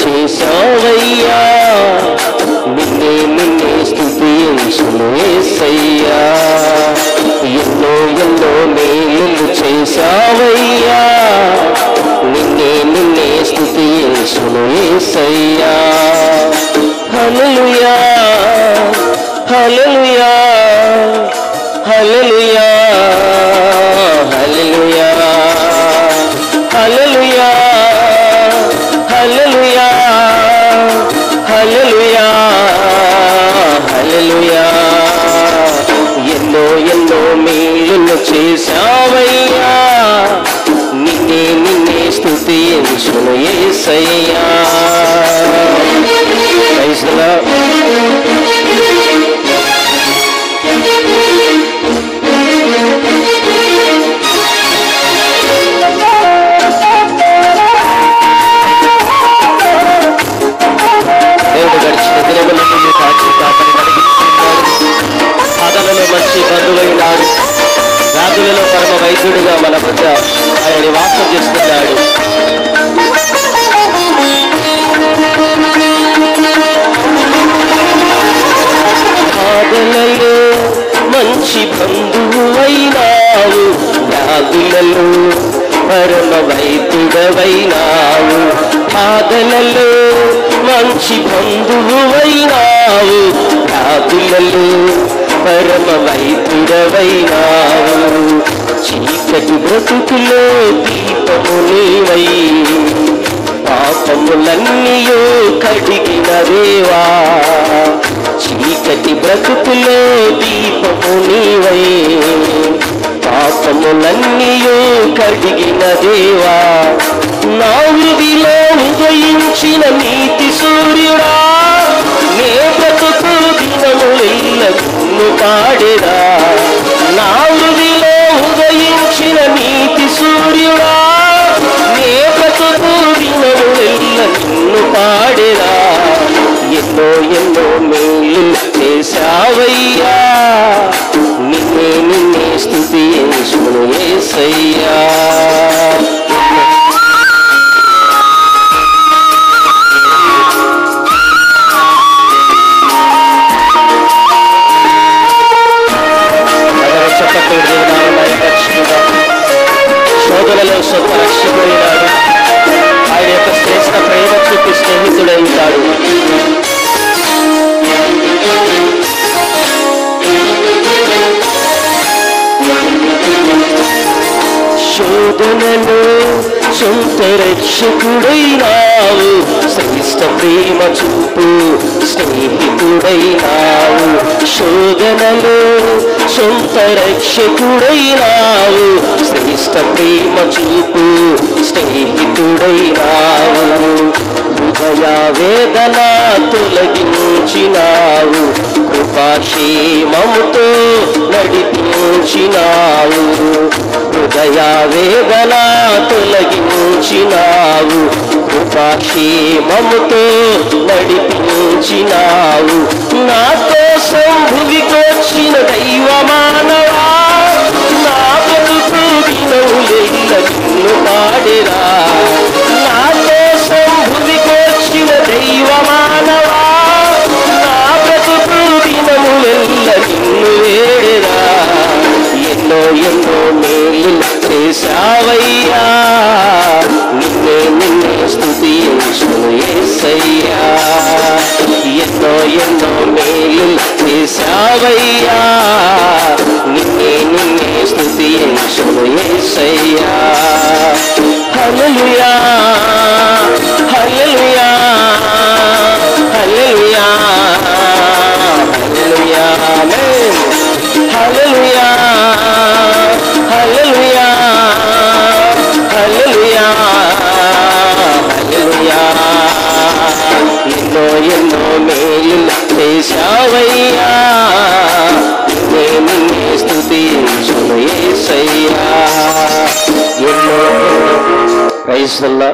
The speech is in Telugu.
చేశావయ్యా, నిన్నే నిన్నే స్తుతించును యేసయ్యా. ఎన్నో ఎన్నో మేలులు చేశావయ్యా, నిన్నే నిన్నే స్తుతించును యేసయ్యా. హల్లెలూయా హల్లెలూయా హల్లెలూయా హల్లెలూయా హల్లెలూయా హల్లెలూయా హల్లెలూయా హల్లెలూయా. ఎన్నో ఎన్నో మేలులు చేశావయ్యా, నిన్నే నిన్నే స్తుతించును యేసయ్యా. Praise the Lord. సాధనలో మంచి బంధువైనాడు, వ్యాధులలో పరమ వైద్యుడిగా మన మధ్య ఆయన వాసం చేస్తున్నాడు. సాధనలో మంచి బంధువైనావు, వ్యాధులలో పరమ వైద్యుడవైనావు. సాధనలో మంచి బంధువైనావు, వ్యాధులలో పరమ వైద్యుడవైనావు. చీకటి బ్రతుకులో దీపము నీవై, పాపములన్నీయో కడిగిన దేవా. చీకటి బ్రతుకులో దీపము నీవై, పాపములన్నీయో కడిగిన దేవా. నా వృద్ధిలో ఉదయించిన నీతి సూర్యుడా, నే బ్రతుకు దినములెల్ల నిన్ను పాడెదా. నా వృద్ధిలో ఉదయించిన నీతి సూర్యుడా, నే బ్రతుకు దినములెల్ల నిన్ను పాడెదా. ఎన్నో ఎన్నో మేలు చేశావయ్యా, నిన్నే నిన్నే స్తుతించును యేసయ్యా. శోధనలో సొంత రక్షకుడైనాడు, ఆయన యొక్క శ్రేష్ఠ ప్రేమ చూపి స్నేహితుడైతాడు. శోధనలో సొంత రక్షకుడైనావు, శ్రేష్ఠ ప్రేమ చూపు స్నేహితుడైనావు. శోధనలో సొంత రక్షకుడైనావు, శ్రేష్ఠ ప్రేమ చూపు స్నేహితుడైనావు. హృదయ వేదన తొలగించినావు, కృపాక్షేమముతో నడిపించినావు. హృదయ వేదన తొలగించినావు, కృపాక్షేమముతో నడిపించినావు. నా కోసం భువికొచ్చిన దైవ మానవా, నా బ్రతుకు దినములెల్ల నిన్ను పాడెదా. నా కోసం భువికొచ్చిన దైవ మానవా, నా బ్రతుకు దినములెల్ల నిన్ను వేడెదా. ఎన్నో ఎన్నో మేలు చేశావయ్యా, నిన్నే నిన్నే స్తుతించును యేసయ్యా. ఎన్నో ఎన్నో మేలు చేశావయ్యా, నిన్నే నిన్నే స్తుతించును యేసయ్యా. హల్లెలూయా హల్లెలూయా హల్లెలూయా హల్లెలూయా ఆమేన్. హల్లెలూయా హల్లెలూయా హల్లెలూయా హల్లెలూయా. ఎన్నో ఎన్నో మేలు చేశావయ్యా, నిన్నే నిన్నే స్తుతించును యేసయ్యా. ఎన్నో ప్రైజ్ ది లార్డ్.